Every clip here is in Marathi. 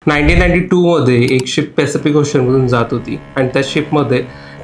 1992 मध्ये एक शिप पॅसिफिक ओशन मधून जात होती आणि त्या शिपमध्ये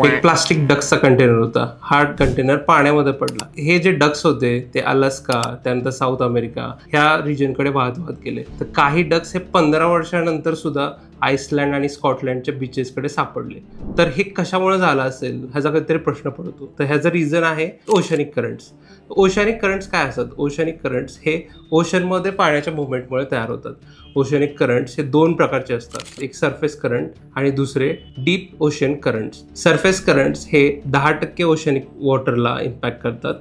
एक प्लास्टिक डक्सचा कंटेनर होता. हा कंटेनर पाण्यामध्ये पडला. हे जे डक्स होते ते अलास्का, त्यानंतर साऊथ अमेरिका ह्या रिजनकडे वाहत गेले. तर काही डक्स हे 15 वर्षानंतर सुद्धा आइसलँड आणि स्कॉटलँडच्या बीचेसकडे सापडले. तर हे कशामुळे झालं असेल ह्याचा काहीतरी प्रश्न पडतो. तर ह्याचं रिझन आहे ओशनिक करंट्स. ओशनिक करंट्स काय असतात? ओशनिक करंट्स हे ओशनमध्ये पाण्याच्या मुवमेंटमुळे तयार होतात. ओशनिक करंट्स हे दोन प्रकारचे असतात, एक सरफेस करंट आणि दुसरे deep ocean currents. Surface currents हे 10% ओशनिक वॉटरला इम्पॅक्ट करतात,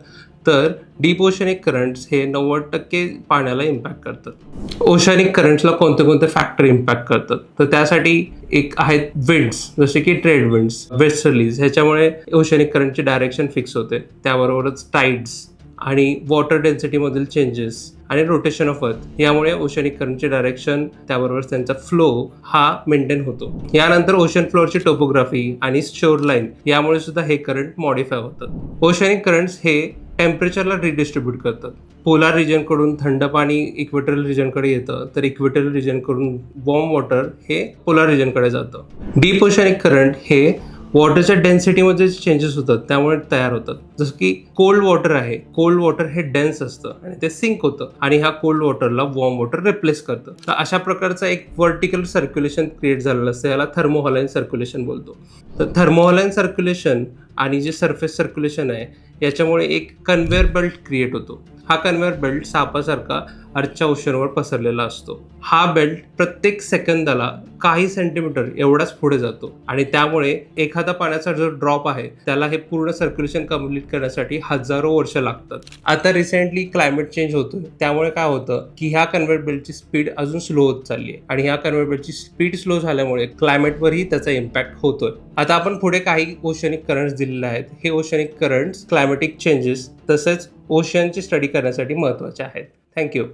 तर डीप ओशनिक करंट्स हे 90% पाण्याला इम्पॅक्ट करतात. ओशनिक करंट्सला कोणते कोणते फॅक्टर इम्पॅक्ट करतात? तर त्यासाठी एक आहेत विंड्स, जसे की ट्रेड विंड्स, वेस्टर्लीज. ह्याच्यामुळे ओशनिक करंटची डायरेक्शन फिक्स होते. त्याबरोबरच टाइड्स आणि वॉटर डेन्सिटीमधील चेंजेस आणि रोटेशन ऑफ अर्थ यामुळे ओशनिक करंटचे डायरेक्शन, त्याबरोबर त्यांचा फ्लो हा मेंटेन होतो. यानंतर ओशन फ्लोअरची टोपोग्राफी आणि शोरलाईन यामुळे सुद्धा हे करंट मॉडिफाय होतात. ओशनिक करंट्स हे टेम्परेचरला रिडिस्ट्रीब्यूट करतात. पोलार रिजनकडून थंड पाणी इक्वेटोरियल रिजनकडे येतं, तर इक्वेटोरियल रिजनकडून वॉर्म वॉटर हे पोलार रिजनकडे जातं. डीप ओशनिक करंट हे वॉटरच्या डेन्सिटीमध्ये चेंजेस होतात त्यामुळे तयार होतात. जसं की कोल्ड वॉटर आहे, कोल्ड वॉटर हे डेन्स असतं आणि ते सिंक होतं आणि ह्या कोल्ड वॉटरला वॉर्म वॉटर रिप्लेस करतं. तर अशा प्रकारचं एक व्हर्टिकल सर्क्युलेशन क्रिएट झालेलं असतं, याला थर्मोहॉलाईन सर्क्युलेशन बोलतो. तर थर्मोहॉलाईन सर्क्युलेशन आणि जे सरफेस सर्क्युलेशन आहे याच्यामुळे एक कन्व्हेअर बेल्ट क्रिएट होतो. हा कन्व्हेअर बेल्ट सापासारखा अर्थच्या ओशनवर पसरलेला असतो. हा बेल्ट प्रत्येक सेकंदाला काही सेंटीमीटर एवढाच पुढे जातो आणि त्यामुळे एखादा पाण्याचा जो ड्रॉप आहे त्याला हे पूर्ण सर्क्युलेशन कंप्लीट करण्यासाठी हजारो वर्ष लागतात. आता रिसेंटली क्लायमेट चेंज होतोय, त्यामुळे काय होतं की ह्या कन्व्हेअर बेल्टची स्पीड अजून स्लो होत चालली आहे आणि ह्या कन्व्हेअर बेल्टची स्पीड स्लो झाल्यामुळे क्लायमेटवरही त्याचा इम्पॅक्ट होतोय. आता आपण पुढे काही ओशनिक करंट्स दिलेले आहेत. हे ओशनिक करंट्स क्लायमेटिक चेंजेस तसेच ओशनची स्टडी करण्यासाठी महत्त्वाचे आहेत. थँक्यू.